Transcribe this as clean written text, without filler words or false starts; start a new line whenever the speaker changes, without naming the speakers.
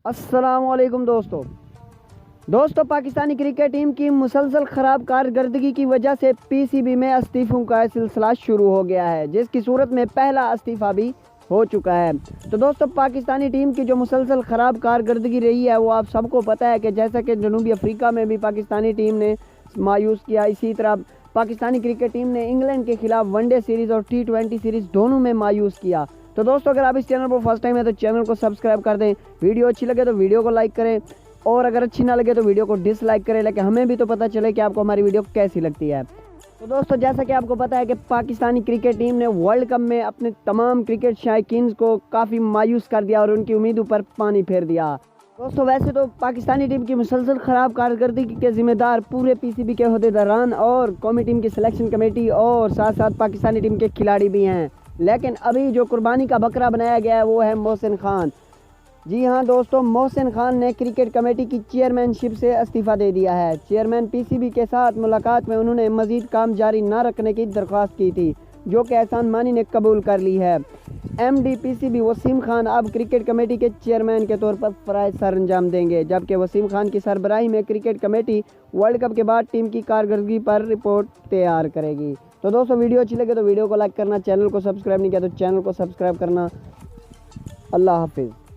अस्सलामुअलैकुम दोस्तों Pakistani cricket team की मुसलसल ख़राब कारकर्दगी की वजह से पीसीबी में इस्तीफ़ों का सिलसिला शुरू हो गया है, जिसकी सूरत में पहला इस्तीफ़ा भी हो चुका है। तो दोस्तों पाकिस्तानी टीम की जो मुसलसल ख़राब कारकर्दगी रही है वो आप सबको पता है कि जैसा कि जनूबी अफ्रीका में भी पाकिस्तानी टीम ने मायूस किया, इसी तरह पाकिस्तानी क्रिकेट टीम ने इंग्लैंड के खिलाफ वनडे सीरीज़ और T20 सीरीज़ दोनों में मायूस किया। तो दोस्तों अगर आप इस चैनल पर फर्स्ट टाइम है तो चैनल को सब्सक्राइब कर दें, वीडियो अच्छी लगे तो वीडियो को लाइक करें और अगर अच्छी ना लगे तो वीडियो को डिसलाइक करें, लेकिन हमें भी तो पता चले कि आपको हमारी वीडियो कैसी लगती है। तो दोस्तों जैसा कि आपको पता है कि पाकिस्तानी क्रिकेट टीम ने वर्ल्ड कप में अपने तमाम क्रिकेट शायकीन को काफ़ी मायूस कर दिया और उनकी उम्मीदों पर पानी फेर दिया। दोस्तों वैसे तो पाकिस्तानी टीम की मुसलसल ख़राब कारकर्दगी के जिम्मेदार पूरे पीसीबी के अहदेदारान और कौमी टीम की सिलेक्शन कमेटी और साथ साथ पाकिस्तानी टीम के खिलाड़ी भी हैं, लेकिन अभी जो कुर्बानी का बकरा बनाया गया है वो है मोहसिन खान। जी हाँ दोस्तों, मोहसिन खान ने क्रिकेट कमेटी की चेयरमैनशिप से इस्तीफ़ा दे दिया है। चेयरमैन पीसीबी के साथ मुलाकात में उन्होंने मज़ीद काम जारी न रखने की दरख्वास्त की थी, जो कि एहसान मानी ने कबूल कर ली है। एमडी पीसीबी वसीम खान अब क्रिकेट कमेटी के चेयरमैन के तौर पर फ़राइज़ सर अंजाम देंगे, जबकि वसीम खान की सरबराही में क्रिकेट कमेटी वर्ल्ड कप के बाद टीम की कारकर्दगी पर रिपोर्ट तैयार करेगी। तो दोस्तों वीडियो अच्छी लगे तो वीडियो को लाइक करना, चैनल को सब्सक्राइब नहीं किया तो चैनल को सब्सक्राइब करना। अल्लाह हाफिज़।